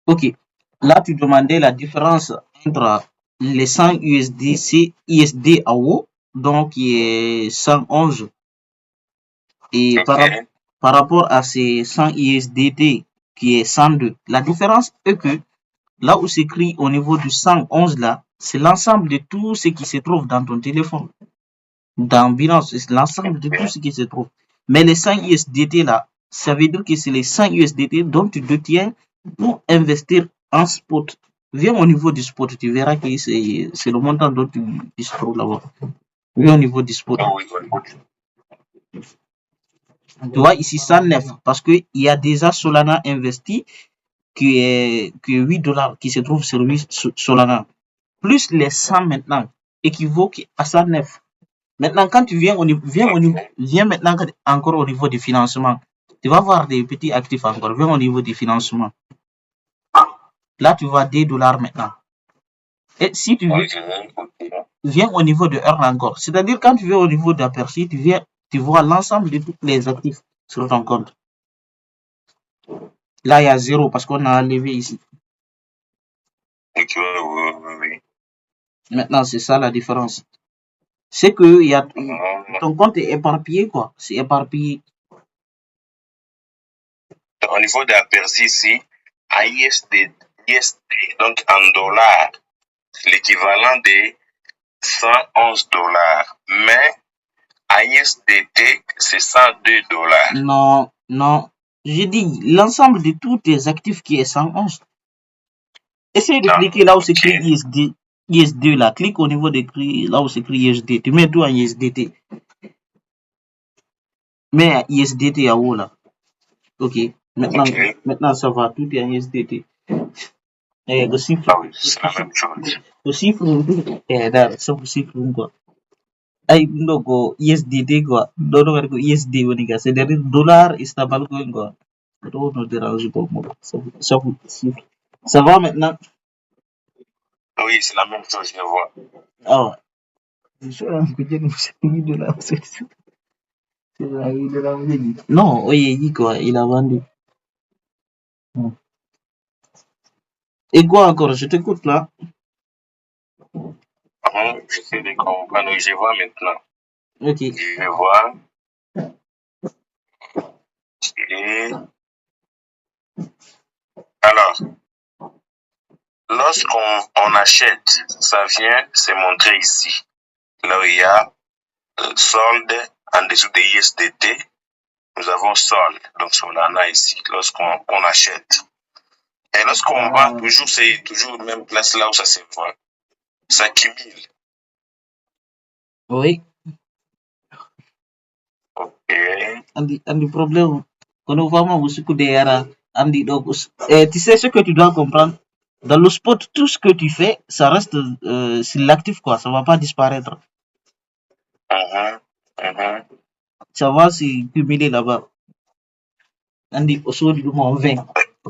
Ok. Là, tu demandais la différence entre les 100 USD à haut, donc qui est 111, et Ok. par rapport à ces 100 USDT qui est 102. La différence est que là où c'est écrit au niveau du 111 là, c'est l'ensemble de tout ce qui se trouve dans ton téléphone. Dans Binance, c'est l'ensemble de tout Ok. ce qui se trouve. Mais les 100 USDT là, ça veut dire que c'est les 100 USDT dont tu détiens pour investir en spot. Viens au niveau du spot, tu verras que c'est le montant dont tu se trouves là-bas. Viens au niveau du spot. Ah oui, oui. Tu vois ici 109 parce qu'il y a déjà Solana investi qui est 8 dollars qui se trouve sur 8 Solana. Plus les 100 maintenant équivaut à 109. Maintenant, quand tu viens viens maintenant encore au niveau du financement. Tu vas voir des petits actifs encore. Viens au niveau du financement. Là, tu vois des dollars maintenant. Et si tu Ok. viens au niveau de Earn encore, c'est-à-dire quand tu viens au niveau d'aperçu, tu vois l'ensemble de tous les actifs sur ton compte. Là, il y a zéro parce qu'on a enlevé ici. Ok, oui, oui, oui. Maintenant, c'est ça la différence. C'est que Mhm. ton compte est éparpillé, quoi. C'est éparpillé. Au niveau d'aperçu ici, à ISD, donc en dollars, l'équivalent de 111 dollars. Mais à ISDT, c'est 102 dollars. Non, non. J'ai dit l'ensemble de tous tes actifs qui est 111. Essaye de Ah, cliquer là où c'est ok. écrit ISD. ISD là. Clique au niveau d'écrit là où c'est écrit ISD. Tu mets tout en ISDT. Mets ISDT à haut là. Ok. Ok. Maintenant ça va. Tout est en ISDT. Eh, le chiffre. Ah oui, c'est la même chose. Le chiffre. Eh, là, ça le chiffre quoi. Ay, ndogo ISDT quoi. Dono ko ISD woni ga. C'est-à-dire dollar stable quoi. Don't nous dérange pas moi. Ça vous chiffre. Ça va maintenant? Oui, c'est la même chose, je vois. Ah ouais. Je suis un peu de là. Non, oui, il quoi, il a vendu. Et quoi encore? Je t'écoute là. J'essaie de comprendre. Oui, je vois maintenant. Ok. Je vois. Et alors, lorsqu'on achète, ça vient se montrer ici. Là où il y a solde en dessous de ISDT, nous avons solde. Donc, Solana ici, lorsqu'on achète. Et lorsqu'on vend, toujours, c'est toujours la même place là où ça se vend. Ça cumule. Oui. Ok. Andi problème. Quand on va aussi coup derrière, Andi donc, tu sais ce que tu dois comprendre. Dans le spot, tout ce que tu fais, ça reste sur l'actif quoi. Ça va pas disparaître. Mhm. Mhm. Ça va se cumuler là-bas. Andi au du moins 20.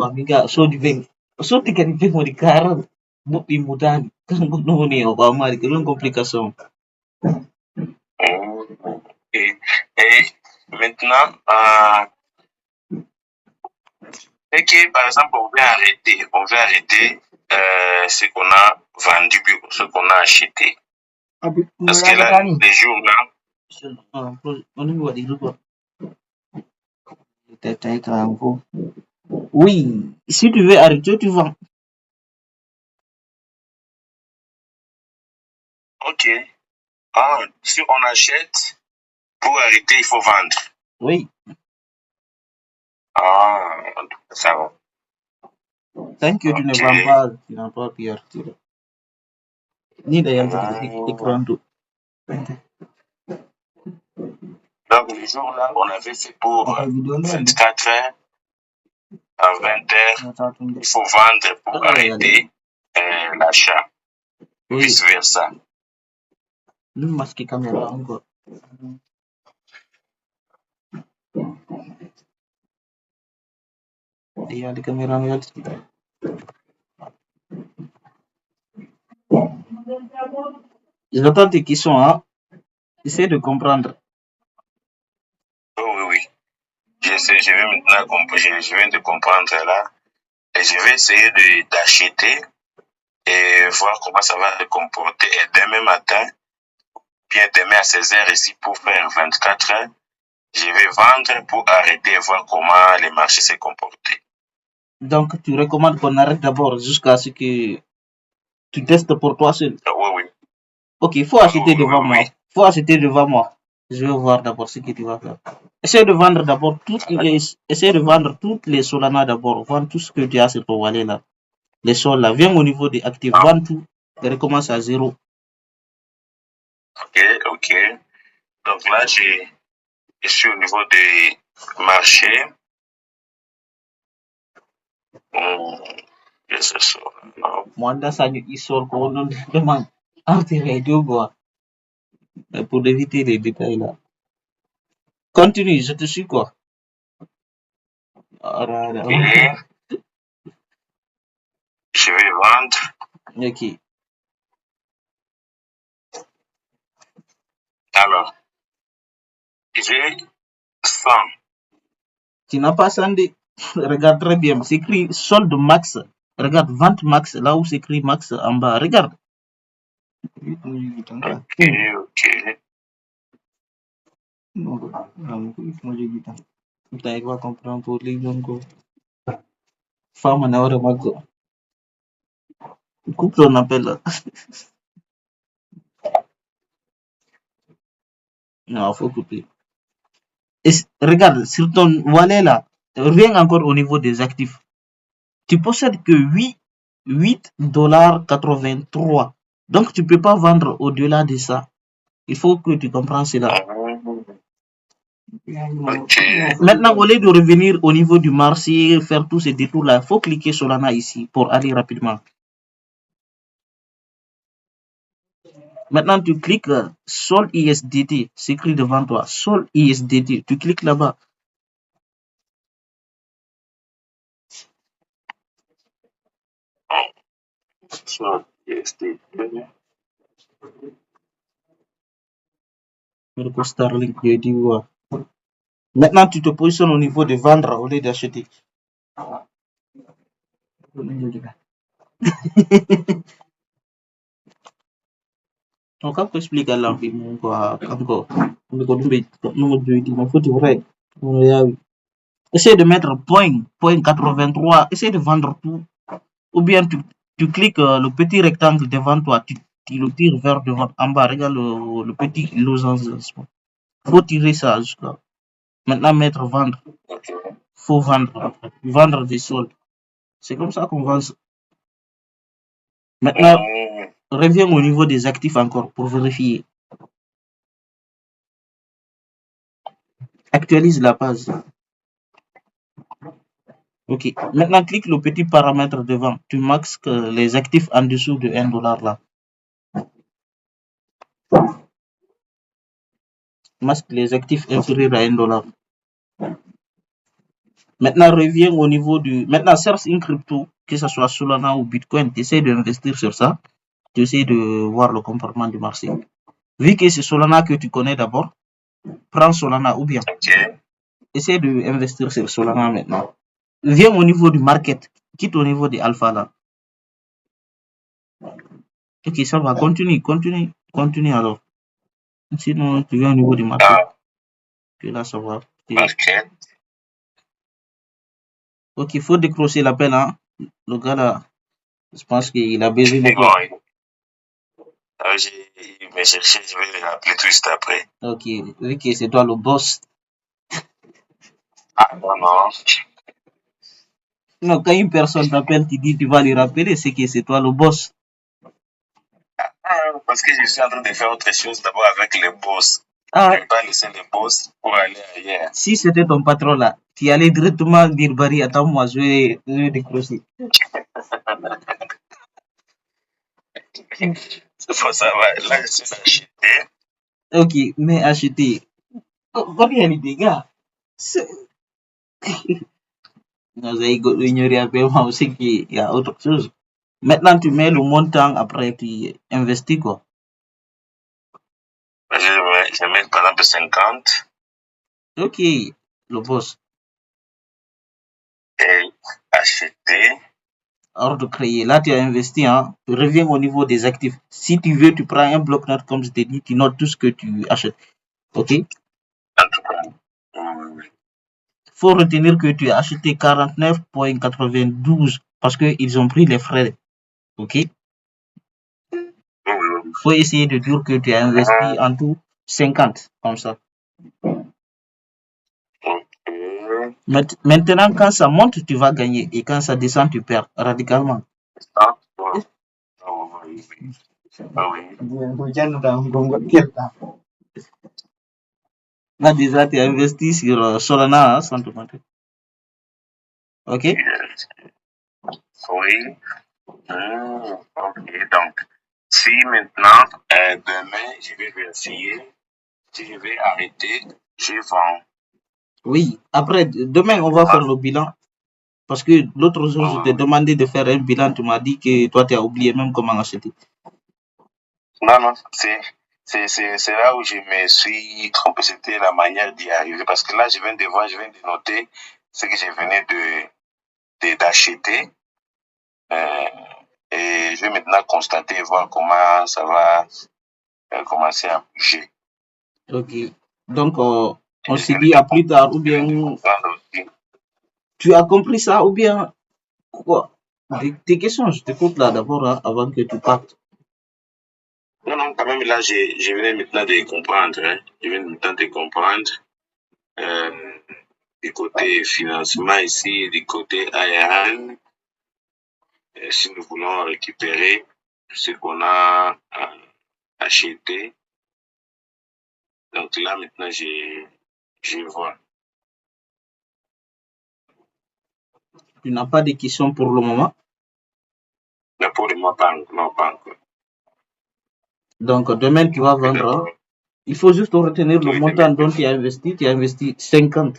Amiga, so du 20. So tu kan 20 de 40. Muti mudani. Kan no ne o ba mari que complication. Et maintenant, et que par exemple, on veut arrêter ce qu'on a vendu, ce qu'on a acheté. Parce que là, les jours là, Oui, si tu veux arrêter, tu vends. ok. Ah, si on achète, pour arrêter, il faut vendre. Oui, Ah, ça va. tant que tu ne Ok. vends pas, tu n'as pas pu arrêter. Ni d'ailleurs, Hmm. écran tout. Donc, les jours là, on avait fait pour 24 heures à 20 heures. Il faut vendre pour arrêter l'achat. Oui, Vice versa. lui masque caméra encore. Il y a des caméras. J'entends tes questions, hein. Essaie de comprendre. Oh, oui, oui. Je sais, je vais maintenant comprendre, je viens de comprendre là. Et je vais essayer d'acheter et voir comment ça va se comporter. Et demain matin, bien demain à 16h ici pour faire 24 heures, je vais vendre pour arrêter et voir comment les marchés se comportent. Donc, tu recommandes qu'on arrête d'abord jusqu'à ce que tu testes pour toi seul. Oui, oui. Ok, il faut acheter devant moi. Faut acheter devant moi. Je vais voir d'abord ce que tu vas faire. Essaye de vendre d'abord essaye de vendre toutes les Solana d'abord. Vends tout ce que tu as sur ton wallet là. Les sols là. Viens au niveau des actifs. Vends tout. Et recommence à zéro. Ok. Donc là, je suis au niveau des marchés. Mwanda Sanyo Isor qu'on demande enterrer deux bois. Pour éviter les détails là. Continue, je te suis quoi. Je vais vendre. Ok. Alors, j'ai 100. Tu n'as pas 100. Regarde très bien. C'est écrit solde max. Regarde, vente max. Là où c'est écrit max en bas. Regarde. Ok. Il va comprendre pour les gens. Femme en heure mago. Couple on appelle. Non, faut couper. Et regarde, sur ton wallet là, rien encore au niveau des actifs. Tu possèdes que 8,83 $. Donc tu peux pas vendre au-delà de ça. Il faut que tu comprennes cela. Maintenant, au lieu de revenir au niveau du marché, faire tous ces détours là, il faut cliquer Solana ici pour aller rapidement. Maintenant, tu cliques Sol ISDT, c'est écrit devant toi. Sol ISDT, tu cliques là-bas. Sol ISDT. Starlink, maintenant, tu te positionnes au niveau de vendre au lieu d'acheter. Donc, quand tu expliques à l'envie, quoi, encore, essaye de mettre point 83, essaye de vendre tout. Ou bien tu cliques le petit rectangle devant toi, tu le tires vers devant, en bas, regarde le petit losange. Faut tirer ça jusqu'à. Maintenant, mettre vendre. Faut vendre. Vendre des soldes. C'est comme ça qu'on vend. Maintenant, reviens au niveau des actifs encore pour vérifier. Actualise la page. Ok. Maintenant, clique le petit paramètre devant. Tu maxes les actifs en dessous de 1 $ là. Masque les actifs inférieurs à 1 $. Maintenant, reviens au niveau du. Maintenant, cherche une crypto, que ce soit Solana ou Bitcoin. Tu essaies d'investir sur ça. Tu essaies de voir le comportement du marché. Vu que c'est Solana que tu connais d'abord, prends Solana ou bien. Essaie d'investir sur Solana maintenant. Viens au niveau du market. Quitte au niveau des alpha là. Ok, ça va. Continue alors. Sinon, tu viens au niveau du market. Puis là, ça va. Ok, il faut décrocher l'appel. Hein. Le gars là, je pense qu'il a besoin de toi. Il m'a cherché, je vais l'appeler tout juste après. Ok, vu que c'est toi le boss. Ah, non. Non, quand une personne t'appelle, tu dis tu vas lui rappeler, c'est que c'est toi le boss. Parce que je suis en train de faire autre chose d'abord avec les boss. Je ne vais pas laisser les boss pour aller ailleurs. Si c'était ton patron là, tu allais directement dire Barry, attends-moi, je vais décrocher. Ça va, là, je suis acheté. Ok, mais acheter. Combien les dégâts? Non, vous avez ignoré un peu, moi aussi qu'il y a autre chose. Maintenant, tu mets le montant après, tu investis quoi. Je mets par exemple 50. Ok, le boss. Et acheter. ordre créé. Là, tu as investi, hein. Reviens au niveau des actifs. Si tu veux, tu prends un bloc-notes, comme je t'ai dit, tu notes tout ce que tu achètes. OK? En tout cas, oui. Faut retenir que tu as acheté 49,92 parce qu'ils ont pris les frais. OK? Faut essayer de dire que tu as investi en tout 50, comme ça. Maintenant, quand ça monte, tu vas gagner. Et quand ça descend, tu perds radicalement. Là, déjà, tu as investi sur Solana, hein, sans te mentir. OK? Oui. Ok, donc, si maintenant, demain, je vais vérifier, si je vais arrêter, je vends. Oui. Après, demain, on va faire le bilan. Parce que l'autre jour, je t'ai demandé de faire un bilan. Tu m'as dit que toi, tu as oublié même comment acheter. Non, c'est là où je me suis trompé. C'était la manière d'y arriver. Parce que là, je viens de voir, je viens de noter ce que je venais d'acheter. Et je vais maintenant constater et voir comment ça va commencer à bouger. Ok. Donc, on se dit à plus tard. Ou bien, tu as compris ça? Ou bien, quoi? Tes questions, je t'écoute là d'abord, hein, avant que tu partes. Non, quand même, là, je venais maintenant de comprendre. Hein. Je viens maintenant de comprendre. Du côté financement ici, du côté ARN, si nous voulons récupérer ce qu'on a acheté. Donc là, maintenant, je vois. Tu n'as pas de questions pour le moment? Mais pour le moment, non, pas encore. Donc, demain, tu vas vendre. Il faut juste retenir le montant dont tu as investi. Tu as investi 50.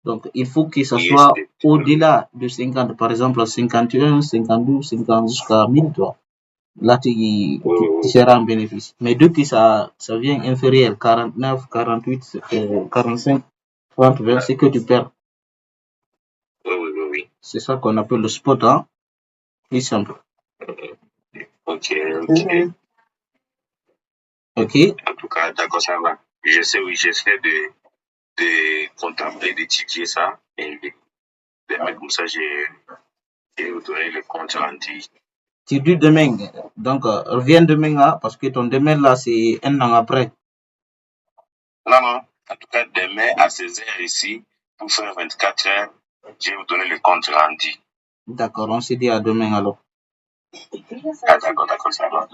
Donc, il faut que ça soit au-delà de 50. Par exemple, 51, 52, 50 jusqu'à 1000, toi. Là, tu seras en bénéfice. Mais dès que ça vient inférieur, 49, 48, 45, 30, 20, c'est que tu perds. Oui. C'est ça qu'on appelle le spot, hein. Plus simple. Ok. Ok. En tout cas, d'accord, ça va. J'essaie de contempler, d'étudier ça. Et demain, comme ça, j'ai donné le compte rendu. Tu dis demain. Donc, reviens demain, hein, parce que ton demain, là, c'est un an après. Non. En tout cas, demain, à 16h ici, pour faire 24 heures, je vais vous donner le compte rendu. D'accord, on se dit à demain alors. Ah, d'accord, ça va.